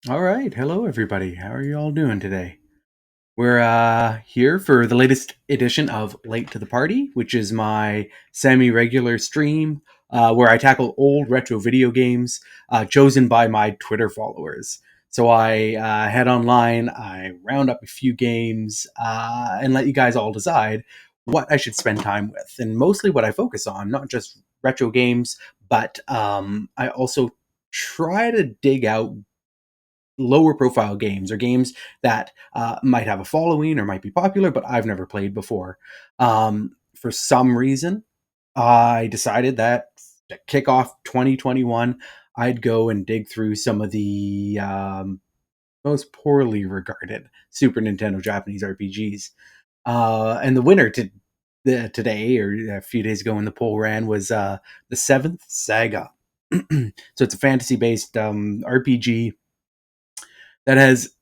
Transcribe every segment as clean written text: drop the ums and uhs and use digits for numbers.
All right. Hello, everybody. How are you all doing today? We're here for the latest edition of Late to the Party, which is my semi regular stream where I tackle old retro video games chosen by my Twitter followers. So I head online, I round up a few games, and let you guys all decide what I should spend time with. And mostly what I focus on, not just retro games, but I also try to dig out lower profile games or games that might have a following or might be popular, but I've never played before. For some reason, I decided that to kick off 2021, I'd go and dig through some of the most poorly regarded Super Nintendo Japanese RPGs. And the winner today, or a few days ago when the poll ran, was the 7th Saga. So it's a fantasy based RPG that has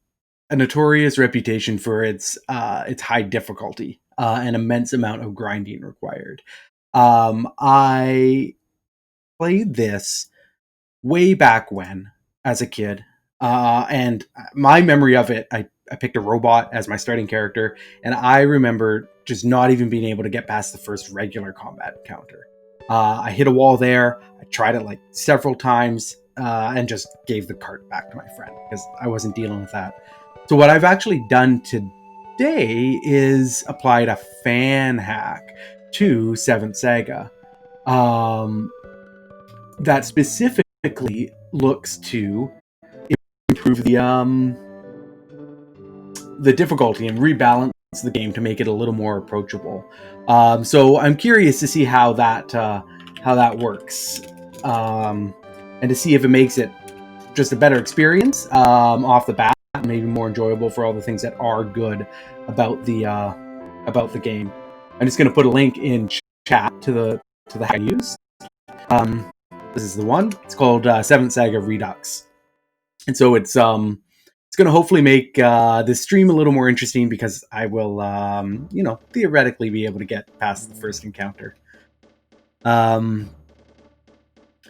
a notorious reputation for its high difficulty and immense amount of grinding required. I played this way back when as a kid, and my memory of it, I picked a robot as my starting character, and I remember just not even being able to get past the first regular combat encounter. I hit a wall there. I tried it like several times and just gave the cart back to my friend because I wasn't dealing with that. So what I've actually done today is applied a fan hack to 7th Saga that specifically looks to improve the difficulty and rebalance the game to make it a little more approachable. So I'm curious to see how that works, and to see if it makes it just a better experience off the bat, maybe more enjoyable for all the things that are good about the game. I'm just going to put a link in chat to the hack I used. This is the one. It's called 7th Saga Redux, and so it's going to hopefully make this stream a little more interesting because I will theoretically be able to get past the first encounter.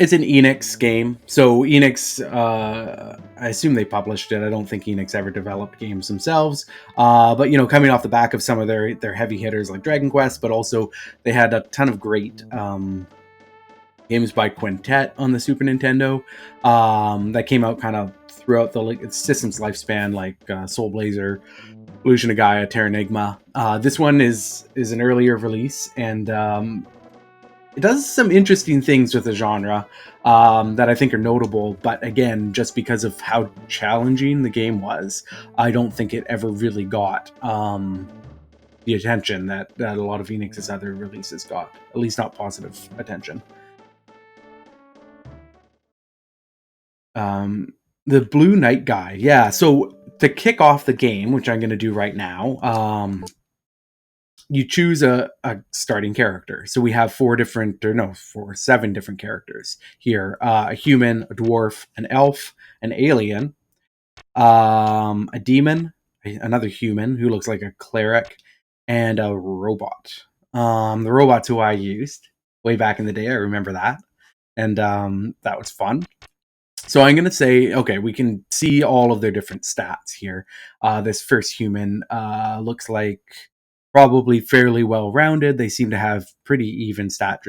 It's an Enix game, so Enix, I assume they published it. I don't think Enix ever developed games themselves, but coming off the back of some of their heavy hitters like Dragon Quest, but also they had a ton of great games by Quintet on the Super Nintendo that came out kind of throughout the system's lifespan, like Soul Blazer, Illusion of Gaia, Terranigma. This one is an earlier release, and it does some interesting things with the genre that I think are notable. But again, just because of how challenging the game was, I don't think it ever really got the attention that a lot of Enix's other releases got. At least not positive attention. The Blue Knight guy. Yeah, so to kick off the game, which I'm going to do right now, you choose a starting character. So we have seven different characters here. A human, a dwarf, an elf, an alien, a demon, another human who looks like a cleric, and a robot. The robot's who I used way back in the day. I remember that. And that was fun. So I'm going to say, okay, we can see all of their different stats here. This first human looks like probably fairly well-rounded. They seem to have pretty even stat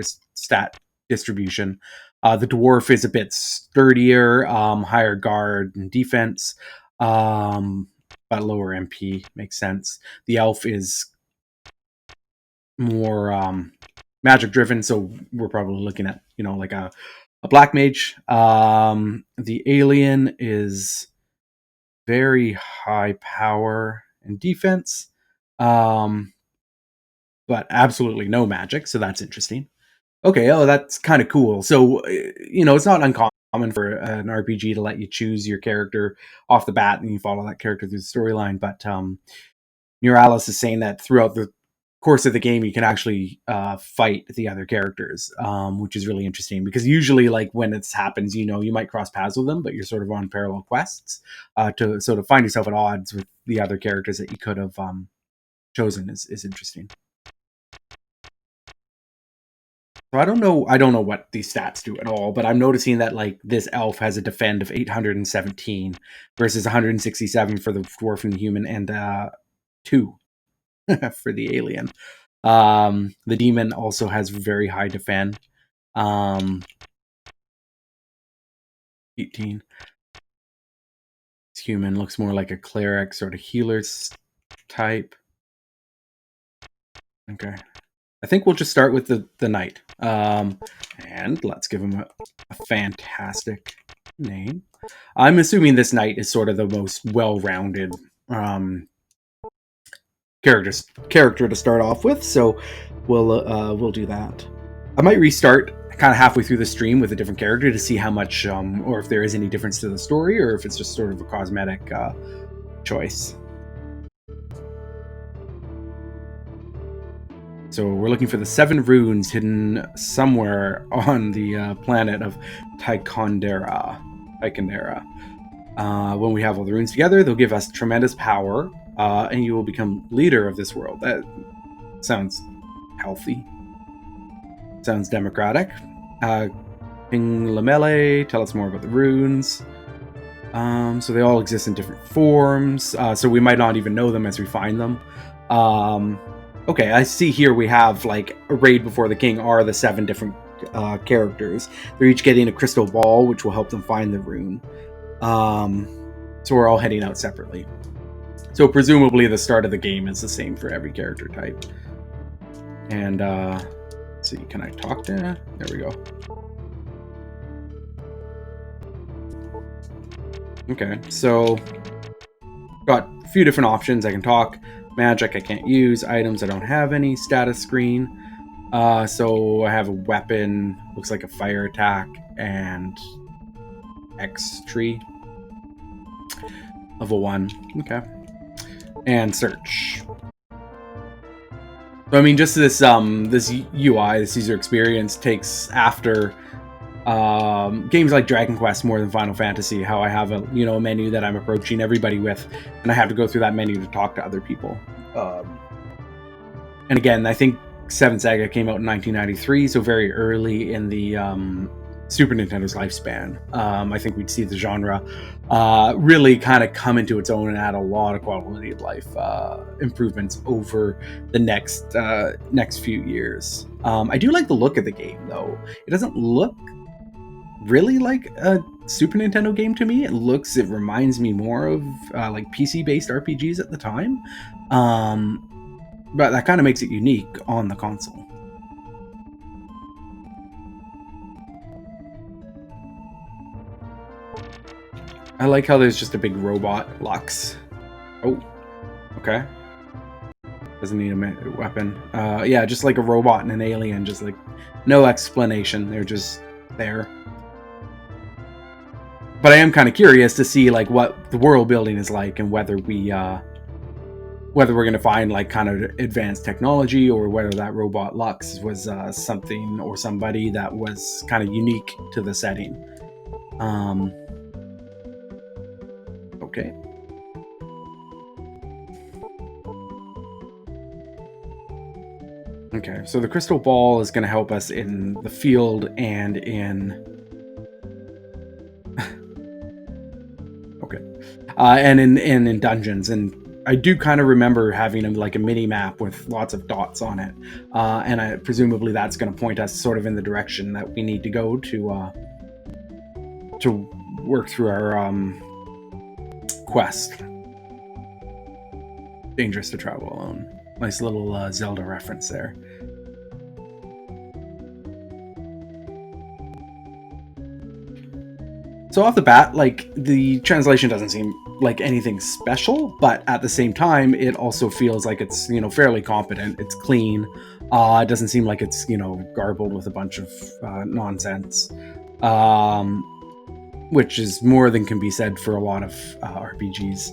distribution. The dwarf is a bit sturdier, higher guard and defense, but lower MP. Makes sense. The elf is more magic-driven, so we're probably looking at, like a black mage. The alien is very high power and defense, but absolutely no magic, so that's interesting. Okay, that's kind of cool. So, it's not uncommon for an RPG to let you choose your character off the bat and you follow that character through the storyline, but Neuralis is saying that throughout the course of the game you can actually fight the other characters, which is really interesting because usually, like, when it happens, you might cross paths with them, but you're sort of on parallel quests to sort of find yourself at odds with the other characters that you could have chosen is interesting. So I don't know what these stats do at all, but I'm noticing that like this elf has a defend of 817 versus 167 for the dwarf and the human, and 2 for the alien. The demon also has very high defend. 18. This human looks more like a cleric, sort of healer type. Okay. I think we'll just start with the knight. And let's give him a fantastic name. I'm assuming this knight is sort of the most well-rounded character to start off with, so we'll do that. I might restart kind of halfway through the stream with a different character to see how much, or if there is any difference to the story, or if it's just sort of a cosmetic choice. So we're looking for the 7 runes hidden somewhere on the planet of Tikhondera. When we have all the runes together, they'll give us tremendous power, and you will become leader of this world. That sounds healthy. Sounds democratic. King Lamele, tell us more about the runes. So they all exist in different forms, so we might not even know them as we find them. Okay, I see here we have, like, arrayed before the king are the 7 different characters. They're each getting a crystal ball, which will help them find the rune. So we're all heading out separately. So presumably the start of the game is the same for every character type. And, let's see, can I talk to... There we go. Okay, so... got a few different options. I can talk. Magic I can't use. Items I don't have any. Status screen. So I have a weapon. Looks like a fire attack. And X tree. Level 1. Okay. And search. So I mean, just this this UI, this user experience takes after games like Dragon Quest more than Final Fantasy, how I have a menu that I'm approaching everybody with, and I have to go through that menu to talk to other people. And again, I think 7th Saga came out in 1993, so very early in the Super Nintendo's lifespan. I think we'd see the genre really kind of come into its own and add a lot of quality of life improvements over the next few years. I do like the look of the game, though. It doesn't look really like a Super Nintendo game to me. It reminds me more of like PC-based RPGs at the time, but that kind of makes it unique on the console. I like how there's just a big robot, Lux. Oh, okay. Doesn't need a weapon. Yeah, just like a robot and an alien, just like no explanation. They're just there. But I am kind of curious to see like what the world building is like, and whether we're going to find like kind of advanced technology, or whether that robot Lux was something or somebody that was kind of unique to the setting. Okay. Okay, so the crystal ball is going to help us in the field and in... okay. And in dungeons. And I do kind of remember having like a mini map with lots of dots on it. And presumably that's going to point us sort of in the direction that we need to go to work through our quest. Dangerous to travel alone. Nice little Zelda reference there. So off the bat, like, the translation doesn't seem like anything special, but at the same time, it also feels like it's, fairly competent. It's clean. It doesn't seem like it's, garbled with a bunch of nonsense. Which is more than can be said for a lot of RPGs.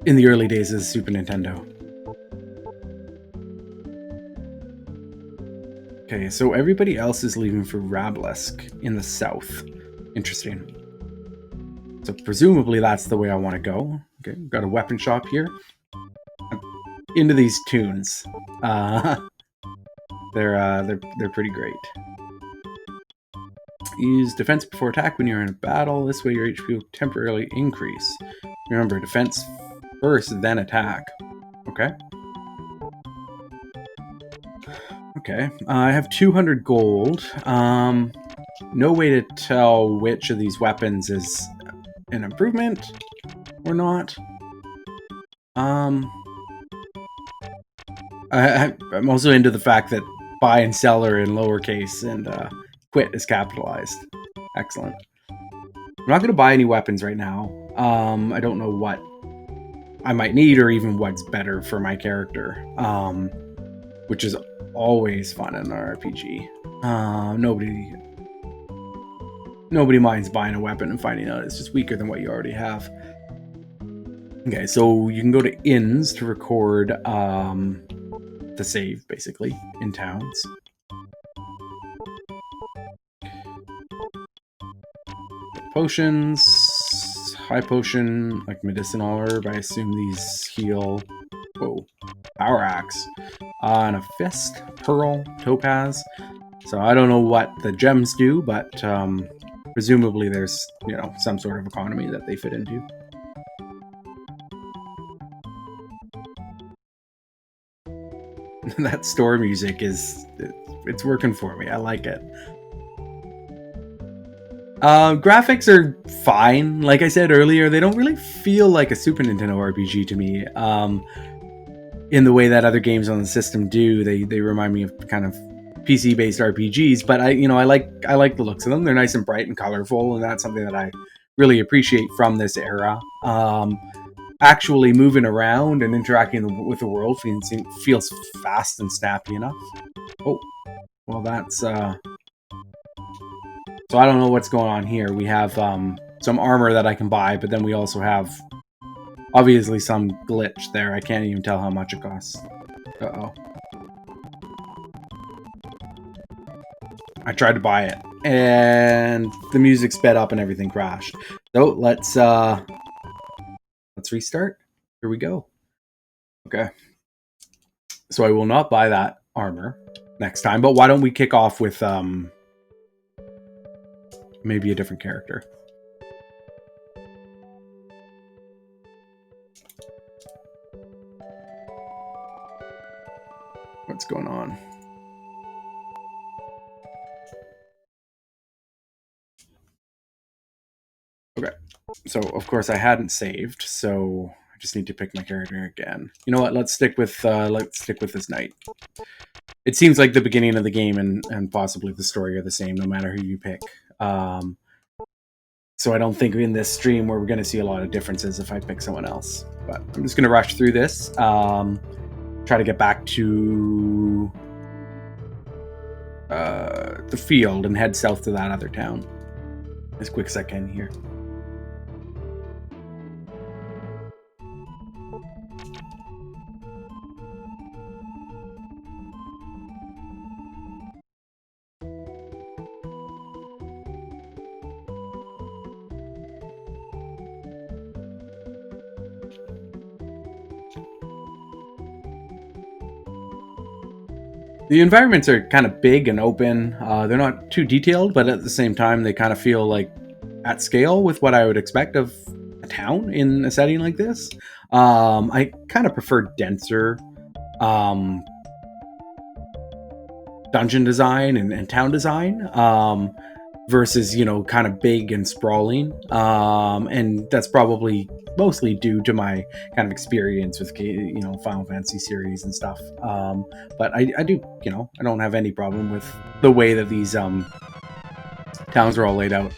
In the early days of Super Nintendo. Okay, so everybody else is leaving for Rablesk in the south. Interesting. So presumably that's the way I want to go. Okay, got a weapon shop here. Into these tunes. They're pretty great. Use defense before attack when you're in a battle. This way your HP will temporarily increase. Remember, defense first, then attack. Okay. Okay. I have 200 gold. No way to tell which of these weapons is an improvement or not. I'm also into the fact that buy and sell are in lowercase and quit is capitalized. Excellent. I'm not going to buy any weapons right now. I don't know what I might need or even what's better for my character, which is always fun in an RPG. Nobody minds buying a weapon and finding out it's just weaker than what you already have. Okay, so you can go to inns to record the save, basically, in towns. Potions, high potion, like medicinal herb. I assume these heal. Whoa, power axe, and a fist, pearl, topaz. So I don't know what the gems do, but presumably there's some sort of economy that they fit into. That store music it's working for me. I like it. Graphics are fine. Like I said earlier, they don't really feel like a Super Nintendo RPG to me. In the way that other games on the system do, they remind me of kind of PC-based RPGs. But I like the looks of them. They're nice and bright and colorful, and that's something that I really appreciate from this era. Actually moving around and interacting with the world feels fast and snappy enough. Oh, well, that's so I don't know what's going on here. We have some armor that I can buy, but then we also have obviously some glitch there. I can't even tell how much it costs. Uh-oh. I tried to buy it, and the music sped up and everything crashed. So let's restart. Here we go. Okay. So I will not buy that armor next time, but why don't we kick off with maybe a different character? What's going on? Okay. So of course I hadn't saved, so I just need to pick my character again. You know what? Let's stick with this knight. It seems like the beginning of the game and possibly the story are the same, no matter who you pick. So I don't think in this stream we're going to see a lot of differences if I pick someone else. But I'm just going to rush through this. Try to get back to the field and head south to that other town as quick as I can here. The environments are kind of big and open. They're not too detailed, but at the same time, they kind of feel like at scale with what I would expect of a town in a setting like this. I kind of prefer denser dungeon design and town design versus, kind of big and sprawling. And that's probably mostly due to my kind of experience with, Final Fantasy series and stuff. But I do, I don't have any problem with the way that these towns are all laid out.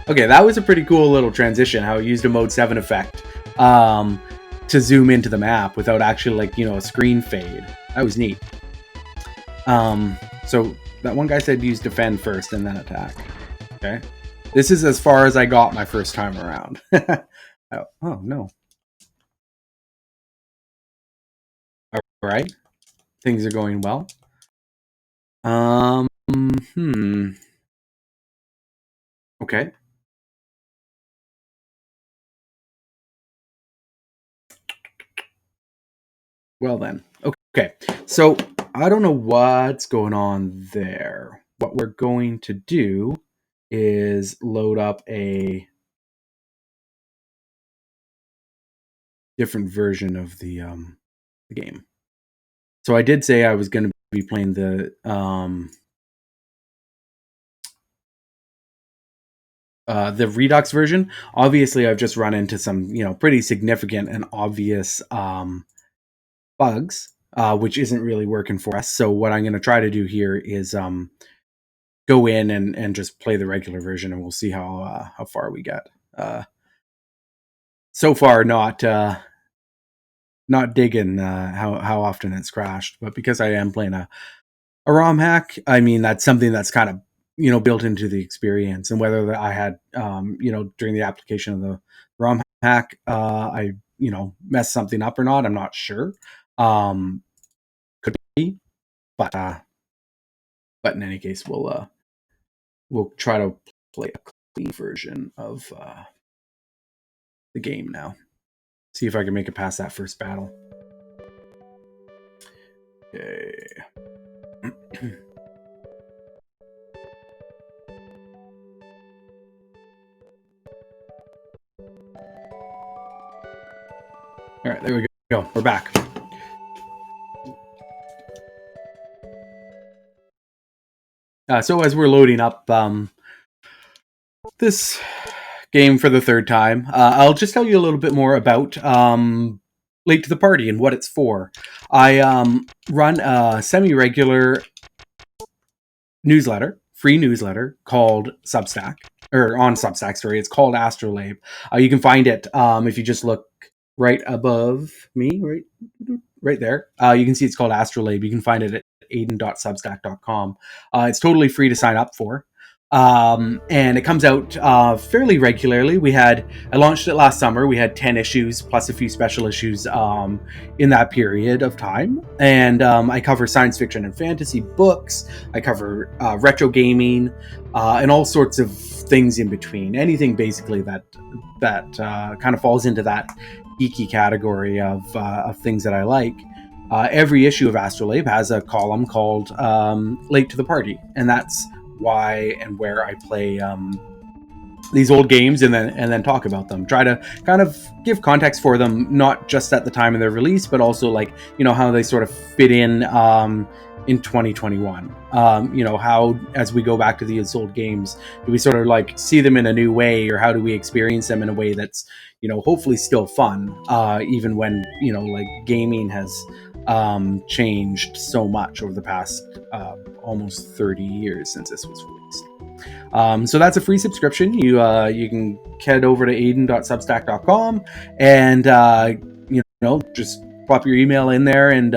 Okay, that was a pretty cool little transition, how it used a Mode 7 effect to zoom into the map without actually, a screen fade. That was neat. So that one guy said use defend first and then attack. Okay. This is as far as I got my first time around. Oh, no. All right. Things are going well. Okay. Well then. Okay. So I don't know what's going on there. What we're going to do is load up a different version of the game. So I did say I was going to be playing the Redux version. Obviously, I've just run into some, pretty significant and obvious bugs, which isn't really working for us. So what I'm going to try to do here is go in and just play the regular version, and we'll see how far we get. So far, not digging how often it's crashed, but because I am playing a ROM hack, I mean that's something that's kind of built into the experience. And whether I had during the application of the ROM hack, I messed something up or not, I'm not sure. Could be, but in any case, we'll try to play a clean version of the game now. See if I can make it past that first battle. Okay. All right, there we go. We're back. So as we're loading up this game for the third time, I'll just tell you a little bit more about Late to the Party and what it's for. I run a semi-regular newsletter, free newsletter called Substack, or on Substack, sorry. It's called Astrolabe. You can find it if you just look right above me, right there. You can see it's called Astrolabe. You can find it at aiden.substack.com. It's totally free to sign up for. And it comes out fairly regularly. I launched it last summer. We had 10 issues plus a few special issues in that period of time. And I cover science fiction and fantasy books. I cover retro gaming and all sorts of things in between. Anything basically that kind of falls into that geeky category of things that I like. Every issue of Astrolabe has a column called Late to the Party, and that's why and where I play these old games and then talk about them. Try to kind of give context for them, not just at the time of their release, but also how they sort of fit in 2021. How, as we go back to these old games, do we sort of see them in a new way, or how do we experience them in a way that's hopefully still fun, even when gaming has changed so much over the past almost 30 years since this was released. So that's a free subscription. You can head over to aiden.substack.com and just pop your email in there, and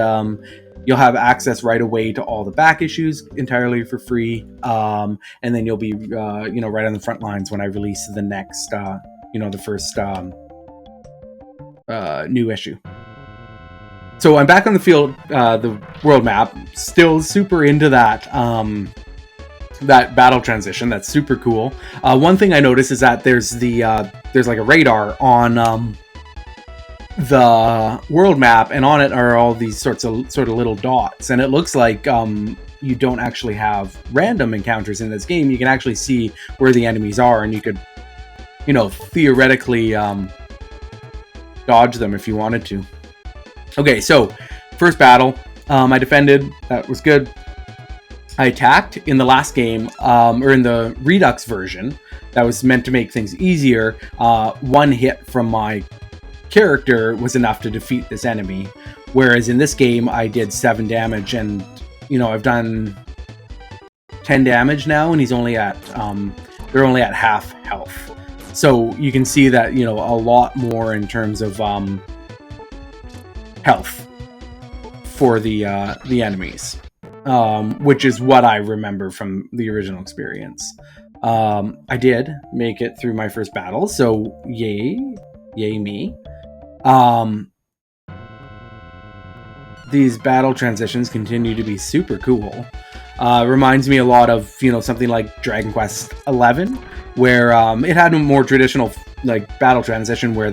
you'll have access right away to all the back issues entirely for free. And then you'll be right on the front lines when I release the next the first new issue. So I'm back on the field, the world map, still super into that that battle transition. That's super cool. One thing I noticed is that there's like a radar on the world map, and on it are all these sort of little dots, and it looks like you don't actually have random encounters in this game. You can actually see where the enemies are, and you could theoretically dodge them if you wanted to. Okay, so first battle, I defended. That was good. I attacked in the last game, or in the Redux version, that was meant to make things easier. One hit from my character was enough to defeat this enemy, whereas in this game I did 7 damage, and I've done 10 damage now, and he's only at they're only at half health. So you can see that a lot more in terms of health for the enemies, which is what I remember from the original experience. I did make it through my first battle, so yay me. These battle transitions continue to be super cool. Reminds me a lot of something like Dragon Quest XI, where it had a more traditional battle transition where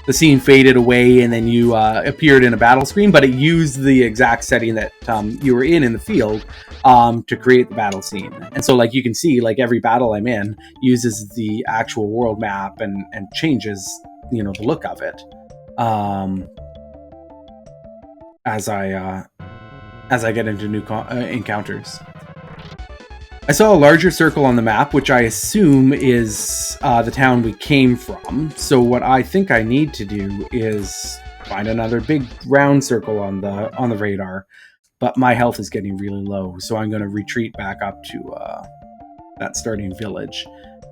the scene faded away and then you appeared in a battle screen, but it used the exact setting that you were in the field to create the battle scene. And so like you can see, like every battle I'm in uses the actual world map and changes, you know, the look of it as I get into new encounters. I saw a larger circle on the map, which I assume is the town we came from. So what I think I need to do is find another big round circle on the radar. But my health is getting really low, so I'm going to retreat back up to that starting village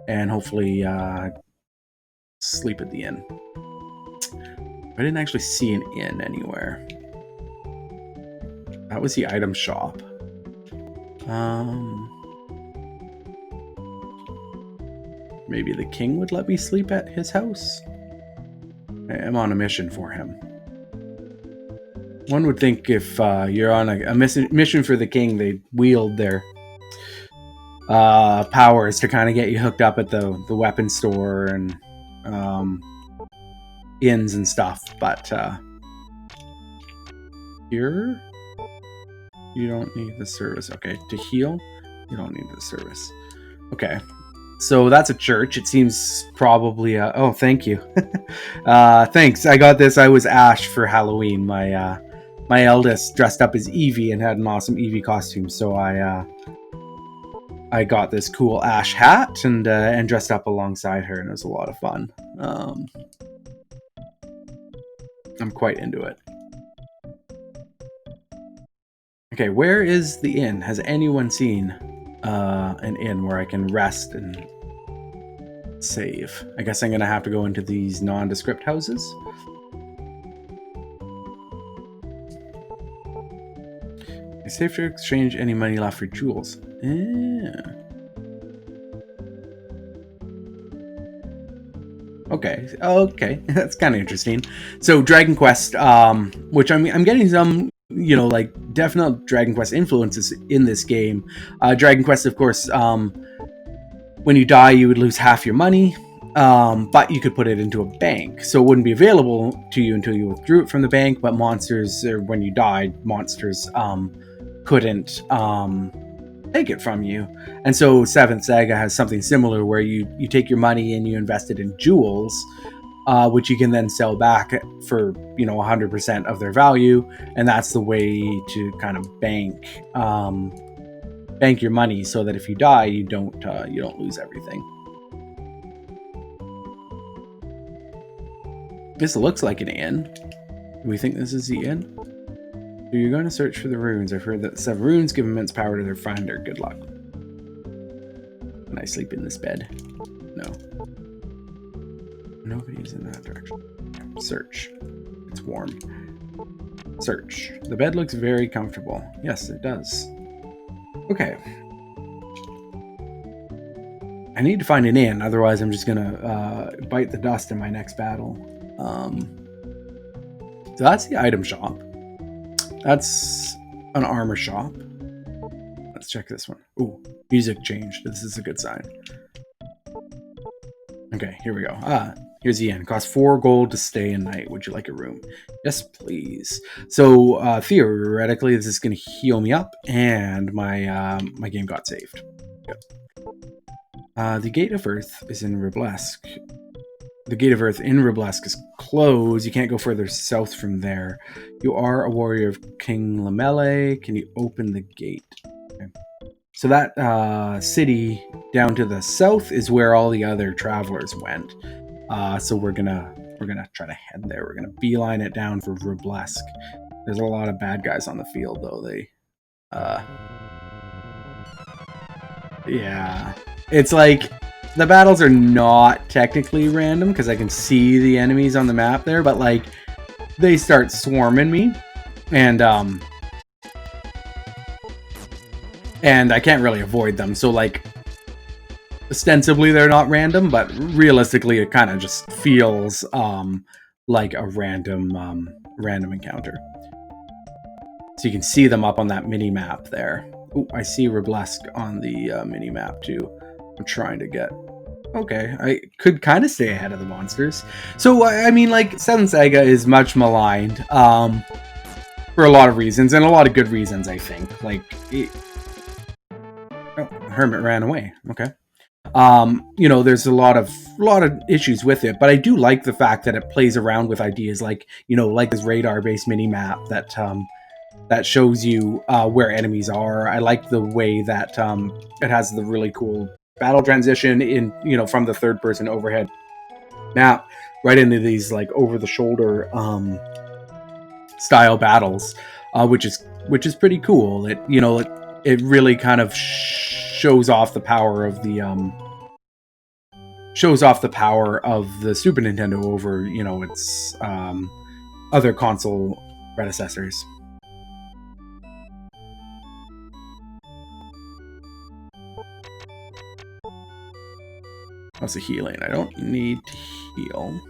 and hopefully sleep at the inn. I didn't actually see an inn anywhere. That was the item shop. Maybe the king would let me sleep at his house? I am on a mission for him. One would think if you're on a mission for the king, they'd wield their powers to kind of get you hooked up at the weapon store and inns and stuff. But here, you don't need the service. Okay, to heal, you don't need the service. Okay. So that's a church. It seems probably... oh, thank you. Thanks. I got this. I was Ash for Halloween. My eldest dressed up as Eevee and had an awesome Eevee costume. So I got this cool Ash hat and dressed up alongside her, and it was a lot of fun. I'm quite into it. Okay, where is the inn? Has anyone seen an inn where I can rest and save? I guess I'm gonna have to go into these nondescript houses. It's safe to exchange any money left for jewels. Yeah. Okay, that's kind of interesting. So Dragon Quest, which I'm getting some, you know, like definite Dragon Quest influences in this game. Dragon Quest, of course, when you die, you would lose half your money, but you could put it into a bank, so it wouldn't be available to you until you withdrew it from the bank. But monsters, or when you died, monsters couldn't take it from you. And so 7th Saga has something similar where you take your money and you invest it in jewels, which you can then sell back for, you know, 100% of their value. And that's the way to kind of bank your money, so that if you die, you don't lose everything. This looks like an inn. Do we think this is the inn? So you're going to search for the runes. I've heard that 7 runes give immense power to their finder. Good luck. Can I sleep in this bed? No. Nobody's in that direction. Search. It's warm. Search. The bed looks very comfortable. Yes, it does. Okay. I need to find an inn, otherwise I'm just gonna bite the dust in my next battle. So that's the item shop. That's an armor shop. Let's check this one. Ooh, music changed. This is a good sign. Okay, here we go. Here's the inn. Costs 4 gold to stay a night. Would you like a room? Yes, please. So theoretically, this is going to heal me up, and my my game got saved. Good. The Gate of Earth is in Reblesk. The Gate of Earth in Reblesk is closed. You can't go further south from there. You are a warrior of King Lamele. Can you open the gate? Okay. So that city down to the south is where all the other travelers went. So we're gonna try to head there. We're gonna beeline it down for Reblesk. There's a lot of bad guys on the field, though. Yeah, it's like the battles are not technically random because I can see the enemies on the map there, but like they start swarming me, and I can't really avoid them. So like ostensibly they're not random, but realistically it kind of just feels like a random encounter. So you can see them up on that mini map there. Oh, I see Reblesk on the mini map too. I'm trying to get Okay, I could kind of stay ahead of the monsters. So, I mean, like, 7th Saga is much maligned, for a lot of reasons, and a lot of good reasons, I think. Like, oh, Hermit ran away. Okay. You know, there's a lot of issues with it, but I do like the fact that it plays around with ideas like, you know, like this radar-based mini-map that shows you where enemies are. I like the way that it has the really cool battle transition in, you know, from the third-person overhead map right into these like over-the-shoulder style battles, which is pretty cool. It, you know, it really kind of shows off the power of the Super Nintendo over, you know, its other console predecessors. How's the healing? I don't need to heal.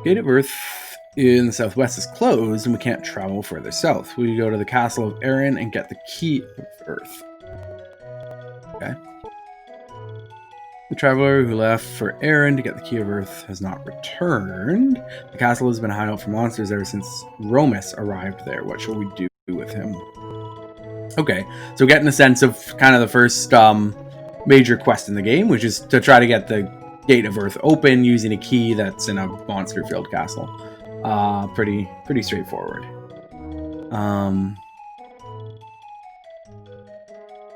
Gate of Earth in the southwest is closed and we can't travel further south. We go to the castle of Erin and get the key of Earth. Okay. The traveler who left for Erin to get the key of Earth has not returned. The castle has been a hideout for monsters ever since Romus arrived there. What shall we do with him? Okay, so getting a sense of kind of the first major quest in the game, which is to try to get the Gate of Earth open using a key that's in a monster-filled castle. Pretty straightforward.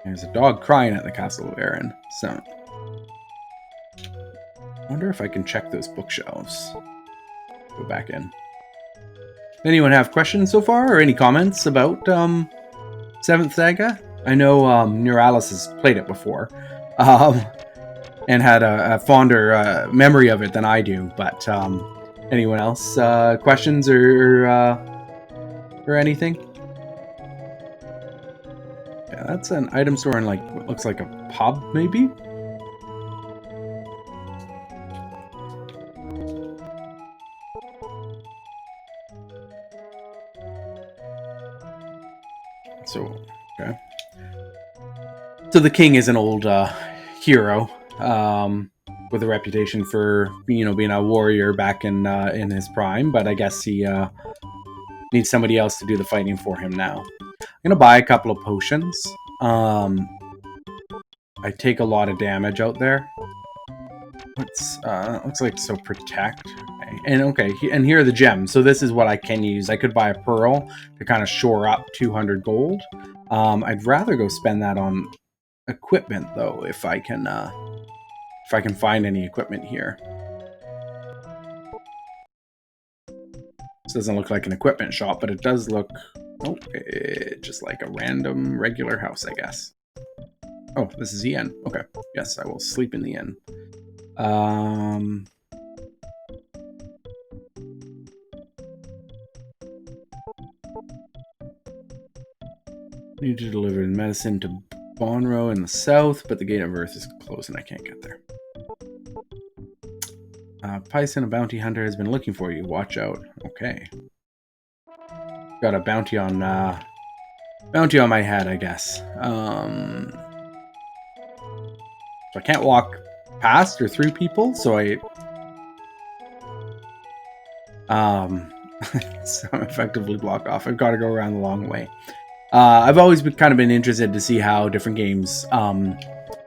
There's a dog crying at the castle of Erin. So, I wonder if I can check those bookshelves. Go back in. Anyone have questions so far, or any comments about 7th Saga? I know Neuralis has played it before, and had a fonder memory of it than I do. But anyone else questions or anything? Yeah, that's an item store in like what looks like a pub, maybe. So, okay. So the king is an old hero with a reputation for, you know, being a warrior back in his prime, but I guess he needs somebody else to do the fighting for him now. I'm gonna buy a couple of potions. I take a lot of damage out there. Looks like so protect. Okay. And okay, and here are the gems. So this is what I can use. I could buy a pearl to kind of shore up 200 gold. I'd rather go spend that on equipment though, if I can find any equipment here. This doesn't look like an equipment shop, but it does look, oh, just like a random regular house, I guess. Oh, this is the inn. Okay, yes, I will sleep in the inn. Need to deliver medicine to Bonro in the south, but the Gate of Earth is closed and I can't get there. Python, a bounty hunter, has been looking for you. Watch out. Okay. Got a bounty on my head, I guess. So I can't walk past or through people, so so I'm effectively blocked off. I've got to go around the long way. I've always kind of been interested to see how different games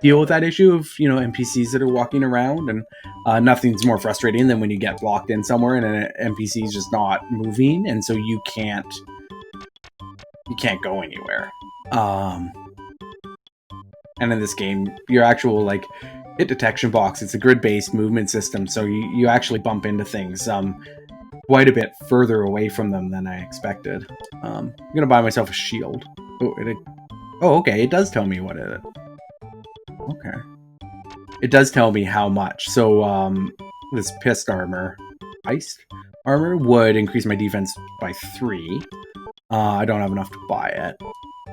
deal with that issue of, you know, NPCs that are walking around, and nothing's more frustrating than when you get blocked in somewhere and an NPC is just not moving, and so you can't go anywhere. And in this game, your actual like hit detection box, it's a grid-based movement system, so you actually bump into things quite a bit further away from them than I expected. I'm gonna buy myself a shield. Oh, okay, it does tell me what it is. Okay. It does tell me how much. So, this Iced armor would increase my defense by 3. I don't have enough to buy it,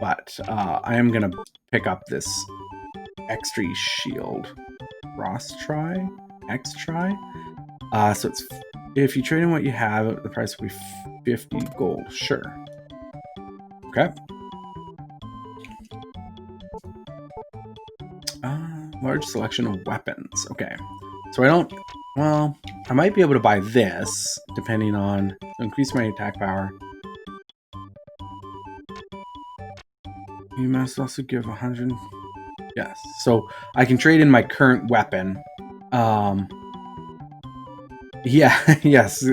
but I am gonna pick up this extra shield. X-try? So it's If you trade in what you have, the price will be 50 gold. Sure. Okay. Large selection of weapons. Okay. So I don't... Well, I might be able to buy this, depending on... Increase my attack power. You must also give 100... Yes. So I can trade in my current weapon. Yeah, yes.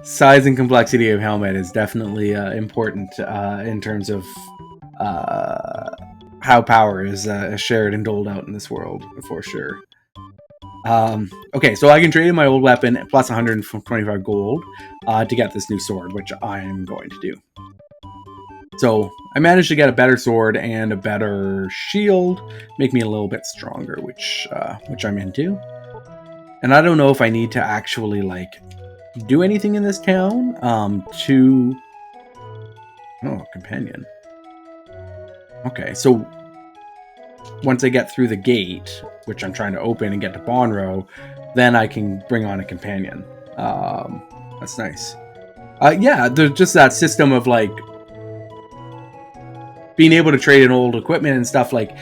Size and complexity of helmet is definitely important in terms of how power is shared and doled out in this world, for sure. Okay, so I can trade in my old weapon plus 125 gold to get this new sword, which I'm going to do. So I managed to get a better sword and a better shield, make me a little bit stronger, which I'm into. And I don't know if I need to actually like do anything in this town to... Oh, companion. Okay, so once I get through the gate, which I'm trying to open and get to Bonro, then I can bring on a companion. That's nice. Yeah, there's just that system of like being able to trade in old equipment and stuff. Like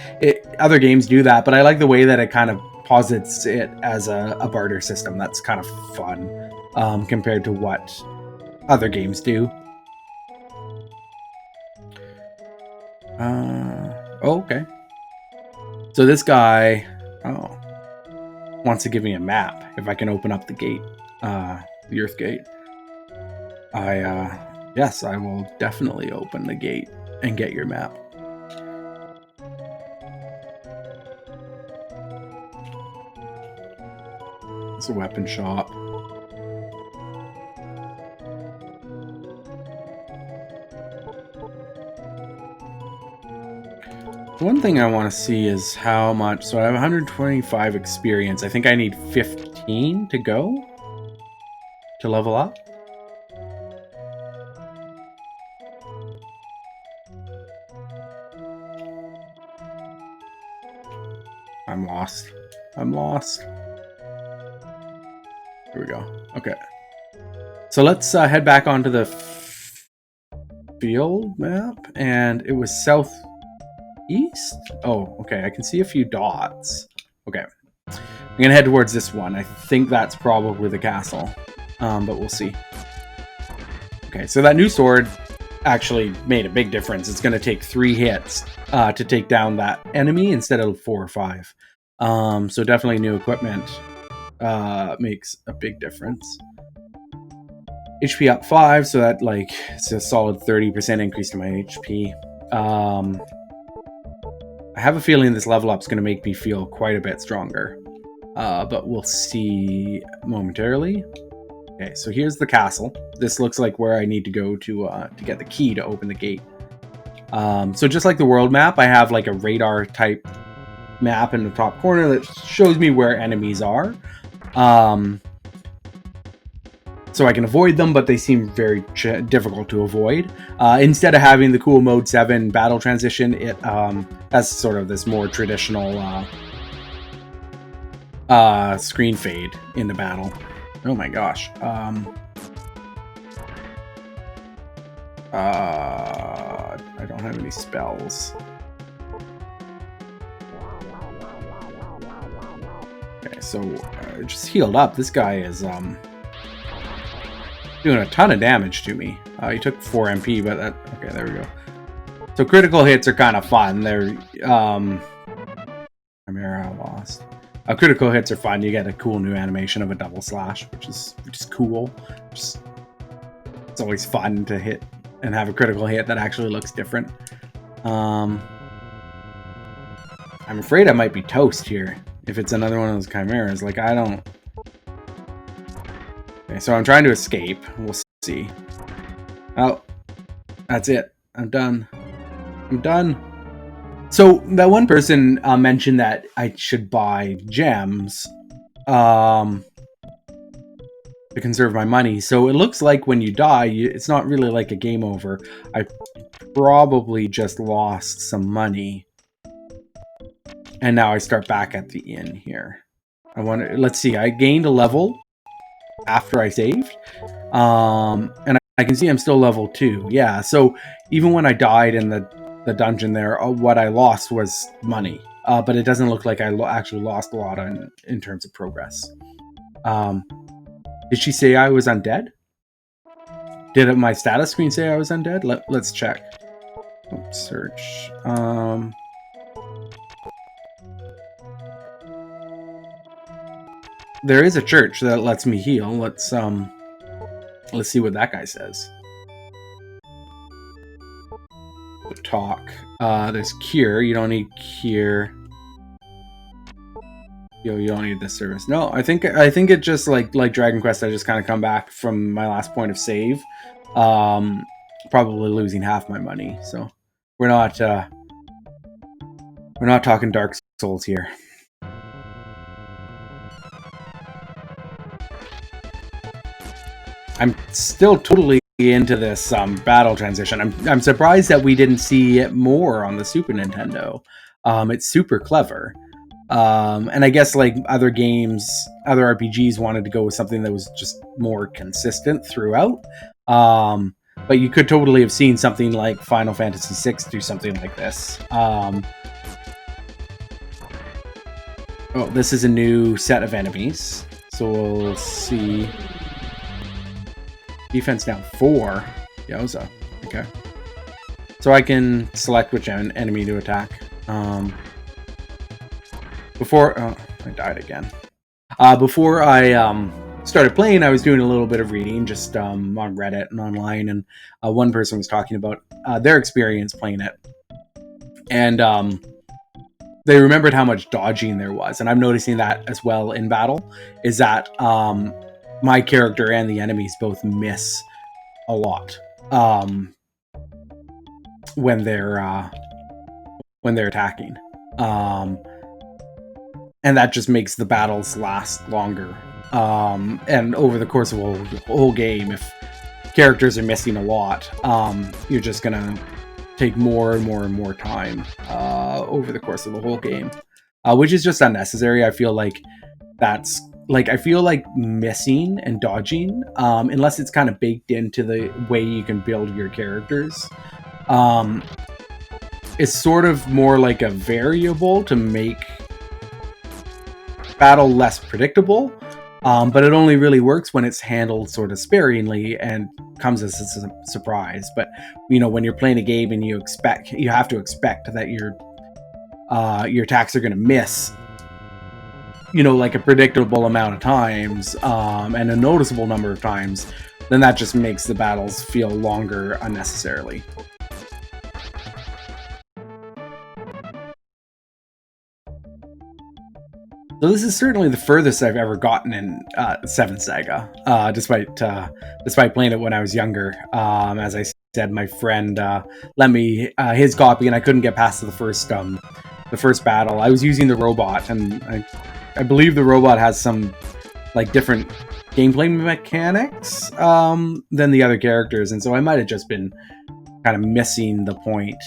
other games do that, but I like the way that it kind of posits it as a barter system. That's kind of fun compared to what other games do. Oh, okay. So this guy, wants to give me a map if I can open up the gate, the Earth Gate. Yes, I will definitely open the gate and get your map. It's a weapon shop. One thing I want to see is how much... So I have 125 experience. I think I need 15 to go to level up. I'm lost. I'm lost. Here we go. Okay. So let's head back onto the field map. And it was southeast? Oh, okay. I can see a few dots. Okay. I'm going to head towards this one. I think that's probably the castle. But we'll see. Okay, so that new sword actually made a big difference. It's going to take 3 hits to take down that enemy instead of 4 or 5. So definitely new equipment makes a big difference. HP up 5, so that like it's a solid 30% increase to my HP. I have a feeling this level up is going to make me feel quite a bit stronger, but we'll see momentarily. Okay, so here's the castle. This looks like where I need to go to get the key to open the gate. So just like the world map, I have like a radar type map in the top corner that shows me where enemies are. So I can avoid them, but they seem very difficult to avoid. Instead of having the cool Mode 7 battle transition, it has sort of this more traditional screen fade in the battle. Oh my gosh. I don't have any spells. Okay, so just healed up. This guy is doing a ton of damage to me. He took 4 MP, but that... Okay, there we go. So critical hits are kind of fun. They're... Chimera lost. Critical hits are fun. You get a cool new animation of a double slash, which is cool. It's always fun to hit and have a critical hit that actually looks different. I'm afraid I might be toast here if it's another one of those chimeras. Like, I don't... Okay, so I'm trying to escape. We'll see. Oh, that's it. I'm done. I'm done. So that one person mentioned that I should buy gems to conserve my money. So it looks like when you die, it's not really like a game over. I probably just lost some money. And now I start back at the inn here. Let's see, I gained a level. after I saved. And I can see I'm still level 2. Yeah, so even when I died in the dungeon there, what I lost was money. But it doesn't look like I actually lost a lot in terms of progress. Did she say I was undead? Did my status screen say I was undead? Let's check. Oops, search. There is a church that lets me heal. Let's see what that guy says. Talk. There's cure. You don't need cure. Yo, you don't need this service. No, I think it just like Dragon Quest. I just kind of come back from my last point of save, probably losing half my money. So we're not talking Dark Souls here. I'm still totally into this battle transition. I'm surprised that we didn't see it more on the Super Nintendo. It's super clever. And I guess like other games, other RPGs wanted to go with something that was just more consistent throughout. But you could totally have seen something like Final Fantasy VI do something like this. Oh, this is a new set of enemies. So we'll see. Defense down 4. Yowza. Okay. So I can select which enemy to attack. Before I died again. Before I started playing, I was doing a little bit of reading just on Reddit and online, and one person was talking about their experience playing it, and they remembered how much dodging there was, and I'm noticing that as well in battle. Is that my character and the enemies both miss a lot when they're attacking. And that just makes the battles last longer. And over the course of a whole game, if characters are missing a lot, you're just gonna take more and more and more time over the course of the whole game, which is just unnecessary. I feel like that's I feel like missing and dodging, unless it's kind of baked into the way you can build your characters, is sort of more like a variable to make battle less predictable, but it only really works when it's handled sort of sparingly and comes as a surprise. But when you're playing a game and you have to expect that your attacks are going to miss, like a predictable amount of times, and a noticeable number of times, then that just makes the battles feel longer unnecessarily. So this is certainly the furthest I've ever gotten in 7th Saga, despite playing it when I was younger. As I said, my friend lent me his copy, and I couldn't get past the first battle. I was using the robot, and I believe the robot has some different gameplay mechanics than the other characters, and so I might have just been kind of missing the point.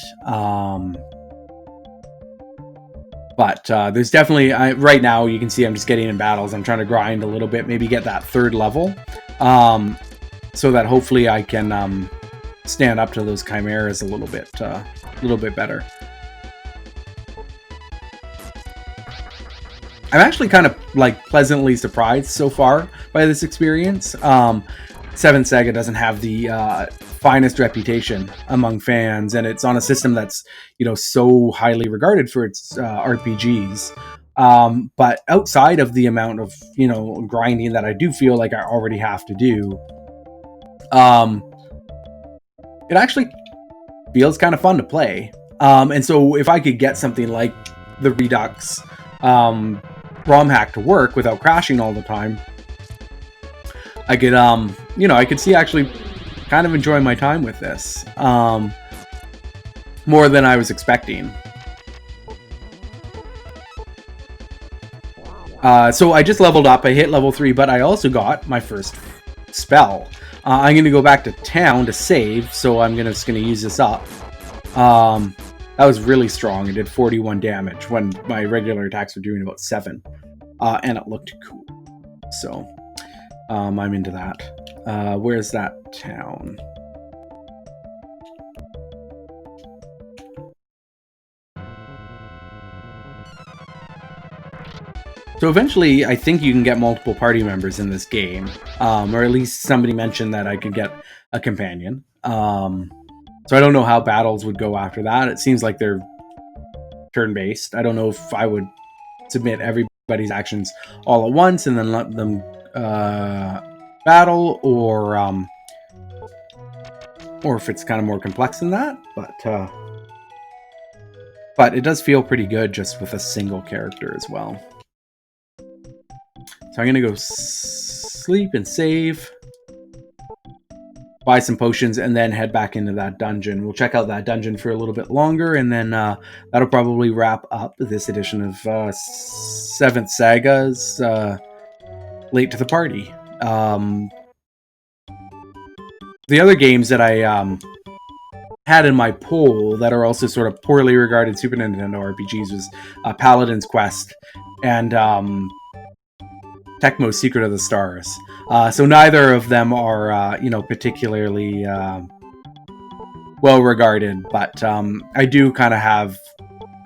But there's definitely, right now, you can see I'm just getting in battles. I'm trying to grind a little bit, maybe get that 3rd level, so that hopefully I can stand up to those chimeras a little bit better. I'm actually kind of pleasantly surprised so far by this experience. 7th Saga doesn't have the finest reputation among fans, and it's on a system that's so highly regarded for its RPGs. But outside of the amount of grinding that I do feel like I already have to do, it actually feels kind of fun to play. And so if I could get something like the Redux ROM hack to work without crashing all the time, I could I could see actually kind of enjoying my time with this more than I was expecting. So I just leveled up. I hit level 3, but I also got my first spell. I'm going to go back to town to save, so I'm just going to use this up. That was really strong. It did 41 damage when my regular attacks were doing about 7. And it looked cool. So I'm into that. Where's that town? So eventually, I think you can get multiple party members in this game, or at least somebody mentioned that I could get a companion. So I don't know how battles would go after that. It seems like they're turn-based. I don't know if I would submit everybody's actions all at once and then let them battle, or if it's kind of more complex than that. But it does feel pretty good just with a single character as well. So I'm gonna go sleep and save, buy some potions, and then head back into that dungeon. We'll check out that dungeon for a little bit longer, and then that'll probably wrap up this edition of 7th Saga's Late to the Party. The other games that I had in my poll that are also sort of poorly regarded Super Nintendo RPGs was Paladin's Quest and Tecmo's Secret of the Stars. So neither of them are, particularly well regarded, but I do kind of have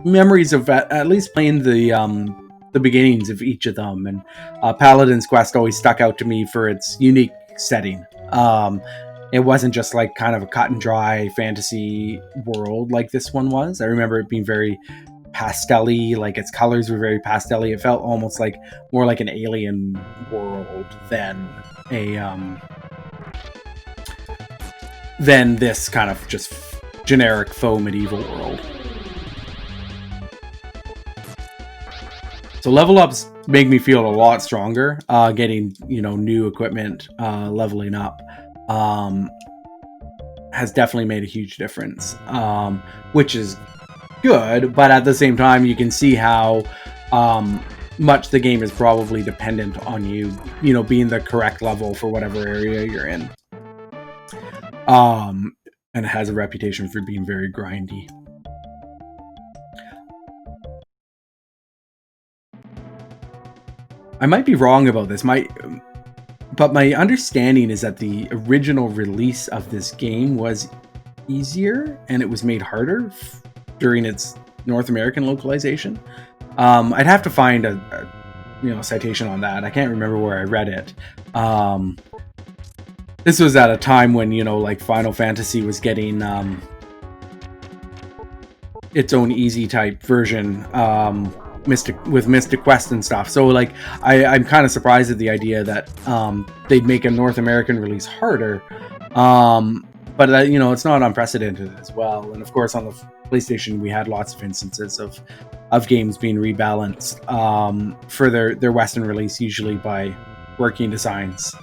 memories of at least playing the beginnings of each of them, and Paladin's Quest always stuck out to me for its unique setting. It wasn't just like kind of a cut and dry fantasy world like this one was. I remember it being very pastel-y, like its colors were very pastel-y. It felt almost like more like an alien world than than this kind of just generic faux medieval world. So level ups make me feel a lot stronger. Getting new equipment, leveling up has definitely made a huge difference, which is good, but at the same time you can see how much the game is probably dependent on you being the correct level for whatever area you're in, and it has a reputation for being very grindy. I might be wrong about this, but my understanding is that the original release of this game was easier and it was made harder during its North American localization. I'd have to find a citation on that. I can't remember where I read it. This was at a time when like Final Fantasy was getting its own easy type version, Mystic Quest and stuff. So like I'm kind of surprised at the idea that they'd make a North American release harder. But it's not unprecedented as well. And of course, on the PlayStation, we had lots of instances of games being rebalanced for their Western release, usually by working designs,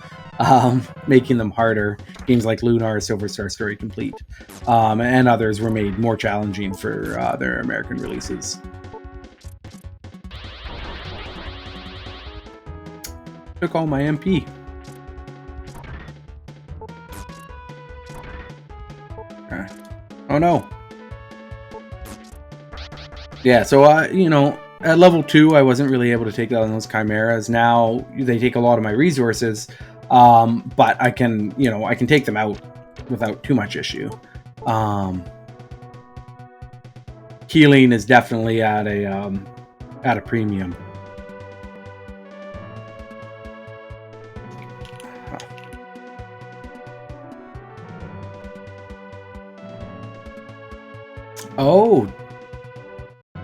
making them harder. Games like Lunar, Silver Star Story Complete, and others were made more challenging for their American releases. Took all my MP. Oh no. Yeah, so at level 2 I wasn't really able to take down those chimeras. Now they take a lot of my resources, but I can take them out without too much issue. Healing is definitely at a premium. Oh,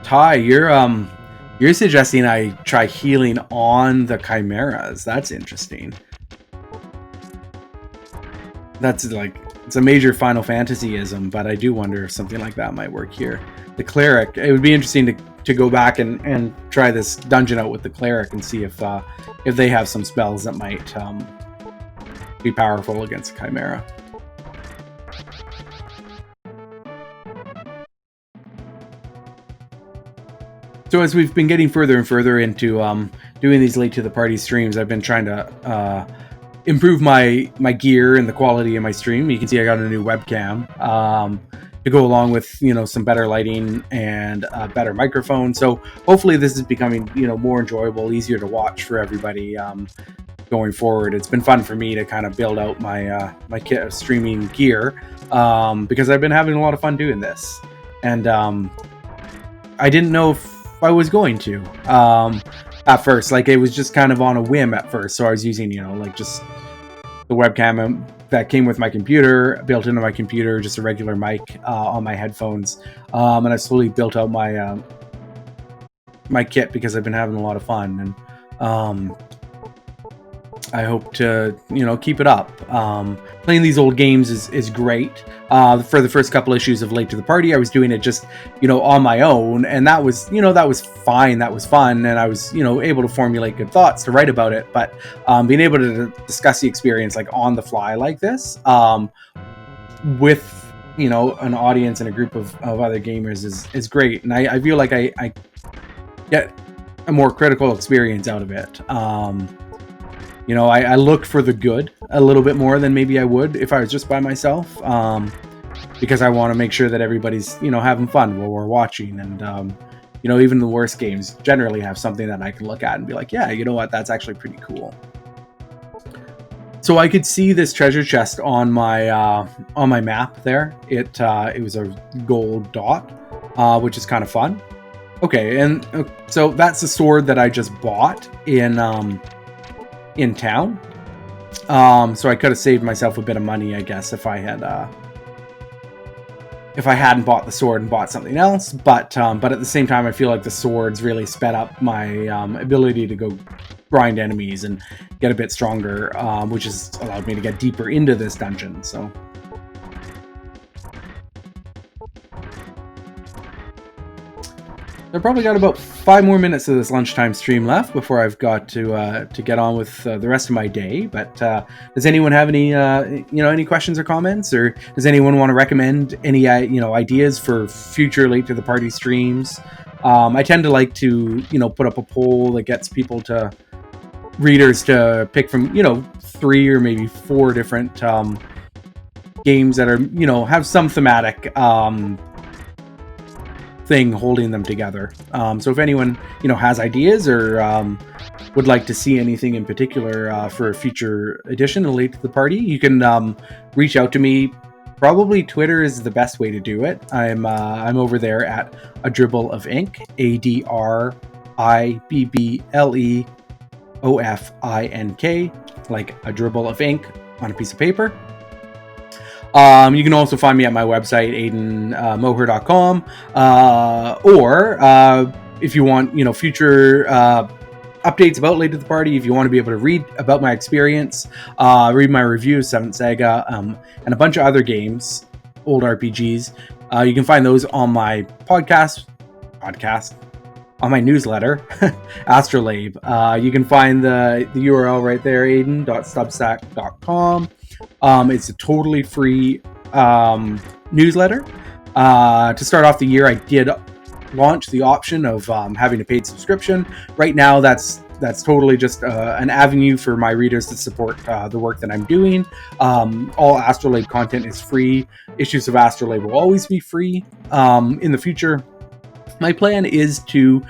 Ty, you're suggesting I try healing on the chimeras. That's interesting. That's like, it's a major Final Fantasy-ism, but I do wonder if something like that might work here. The cleric, it would be interesting to go back and try this dungeon out with the cleric and see if they have some spells that might be powerful against chimera. So as we've been getting further and further into doing these late to the party streams, I've been trying to improve my gear and the quality of my stream. You can see I got a new webcam to go along with some better lighting and a better microphone. So hopefully this is becoming more enjoyable, easier to watch for everybody. going forward. It's been fun for me to kind of build out my my kit of streaming gear, because I've been having a lot of fun doing this, and I didn't know if I was going to at first. Like, it was just kind of on a whim at first, so I was using, you know, like just the webcam that came with my computer, built into my computer, just a regular mic on my headphones, and I slowly built out my my kit because I've been having a lot of fun, and I hope to, you know, keep it up. Playing these old games is great. For the first couple issues of Late to the Party, I was doing it just, you know, on my own, and that was, you know, that was fine, that was fun, and I was, you know, able to formulate good thoughts to write about it. But being able to discuss the experience like on the fly like this, with, you know, an audience and a group of other gamers is great, and I feel like I get a more critical experience out of it. You know, I look for the good a little bit more than maybe I would if I was just by myself, because I want to make sure that everybody's, you know, having fun while we're watching. And, you know, even the worst games generally have something that I can look at and be like, yeah, you know what, that's actually pretty cool. So I could see this treasure chest on my map there. It was a gold dot, which is kind of fun. Okay, and so that's the sword that I just bought in town. So I could have saved myself a bit of money, I guess, if I hadn't bought the sword and bought something else. But at the same time, I feel like the swords really sped up my ability to go grind enemies and get a bit stronger, which has allowed me to get deeper into this dungeon. So I've probably got about 5 more minutes of this lunchtime stream left before I've got to get on with the rest of my day. But does anyone have any any questions or comments, or does anyone want to recommend any ideas for future Late to the Party streams? I tend to like to put up a poll that gets readers to pick from 3 or maybe 4 different games that are have some thematic thing holding them together. So if anyone has ideas or would like to see anything in particular for a future edition of Late to the Party, you can reach out to me. Probably Twitter is the best way to do it. I'm over there at A Dribble of Ink, ADRIBBLEOFINK, like a dribble of ink on a piece of paper. You can also find me at my website, aidenmoher.com, or if you want, future updates about Late to the Party, if you want to be able to read about my experience, read my review of 7th Saga, and a bunch of other games, old RPGs, you can find those on my podcast, on my newsletter, Astrolabe. You can find the URL right there, aiden.substack.com. It's a totally free newsletter. To start off the year, I did launch the option of having a paid subscription. Right now, that's totally just an avenue for my readers to support the work that I'm doing. All Astrolabe content is free. Issues of Astrolabe will always be free. In the future, my plan is to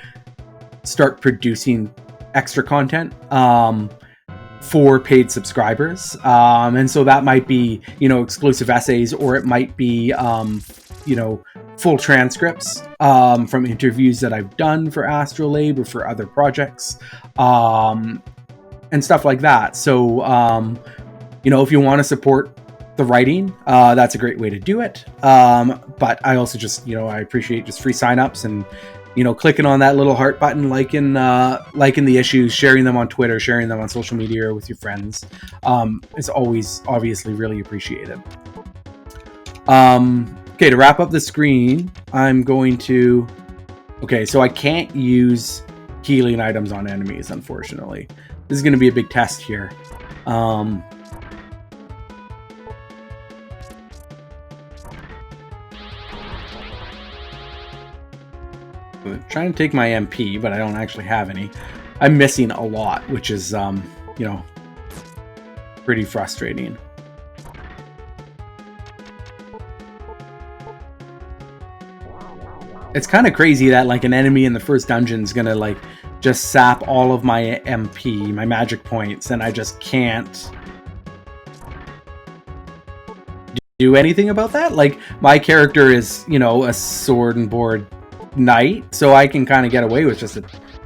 start producing extra content for paid subscribers, and so that might be exclusive essays, or it might be full transcripts from interviews that I've done for Astrolabe or for other projects, and stuff like that. So if you want to support the writing, that's a great way to do it. But I also just I appreciate just free signups and clicking on that little heart button, liking the issues, sharing them on Twitter, sharing them on social media or with your friends, is always obviously really appreciated. Okay, to wrap up the screen, I'm going to... Okay, so I can't use healing items on enemies, unfortunately. This is going to be a big test here. I'm trying to take my MP, but I don't actually have any. I'm missing a lot, which is, pretty frustrating. It's kind of crazy that, like, an enemy in the first dungeon is gonna, like, just sap all of my MP, my magic points, and I just can't do anything about that. Like, my character is, you know, a sword and board knight, so I can kind of get away with just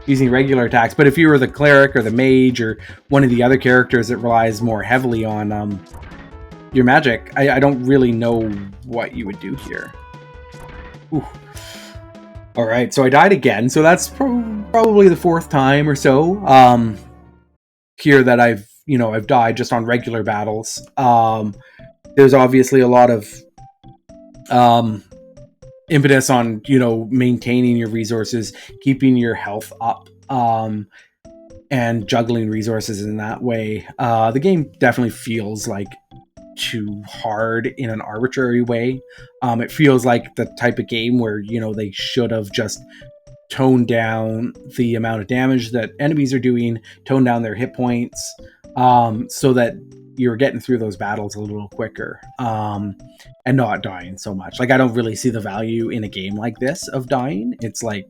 using regular attacks. But if you were the cleric or the mage or one of the other characters that relies more heavily on your magic, I don't really know what you would do here. Ooh. All right, so I died again. So that's probably the 4th time or so here that I've died just on regular battles. There's obviously a lot of impetus on, you know, maintaining your resources, keeping your health up, and juggling resources in that way. The game definitely feels like too hard in an arbitrary way. It feels like the type of game where, you know, they should have just toned down the amount of damage that enemies are doing, toned down their hit points, so that you're getting through those battles a little quicker, and not dying so much. Like, I don't really see the value in a game like this of dying. It's like,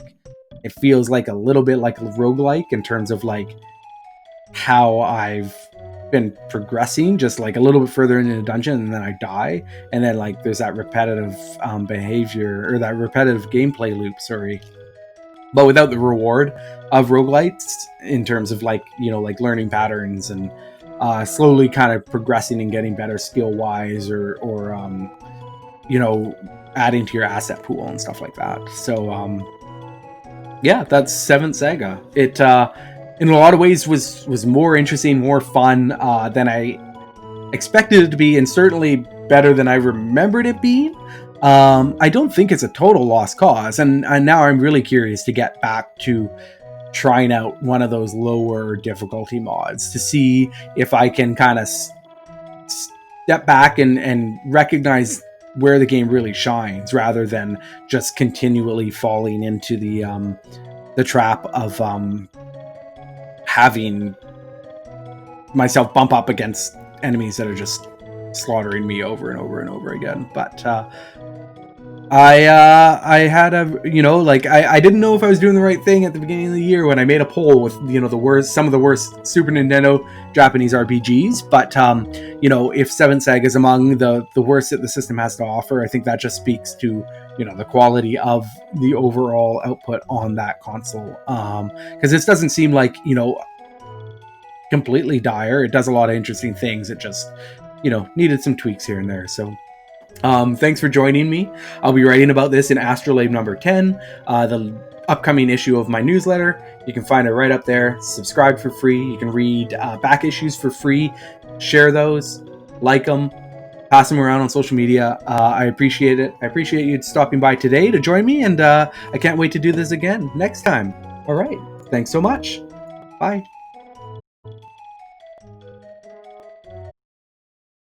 it feels like a little bit like a roguelike in terms of like how I've been progressing, just like a little bit further into the dungeon and then I die, and then like there's that repetitive behavior, or that repetitive gameplay loop, sorry, but without the reward of roguelites in terms of like, you know, like learning patterns and slowly kind of progressing and getting better skill wise, or you know, adding to your asset pool and stuff like that. So yeah, that's 7th Saga. It in a lot of ways was more interesting, more fun than I expected it to be, and certainly better than I remembered it being. I don't think it's a total lost cause, and now I'm really curious to get back to trying out one of those lower difficulty mods to see if I can kind of step back and recognize where the game really shines, rather than just continually falling into the trap of having myself bump up against enemies that are just slaughtering me over and over and over again. But I had a, you know, like I didn't know if I was doing the right thing at the beginning of the year when I made a poll with, you know, some of the worst Super Nintendo Japanese RPGs. But you know, if 7th Saga is among the worst that the system has to offer, I think that just speaks to, you know, the quality of the overall output on that console. Because this doesn't seem like, you know, completely dire. It does a lot of interesting things. It just, you know, needed some tweaks here and there. So thanks for joining me. I'll be writing about this in Astrolabe number 10, the upcoming issue of my newsletter. You can find it right up there. Subscribe for free. You can read back issues for free. Share those, like them, pass them around on social media. I appreciate it. I appreciate you stopping by today to join me, and I can't wait to do this again next time. All right. Thanks so much. Bye.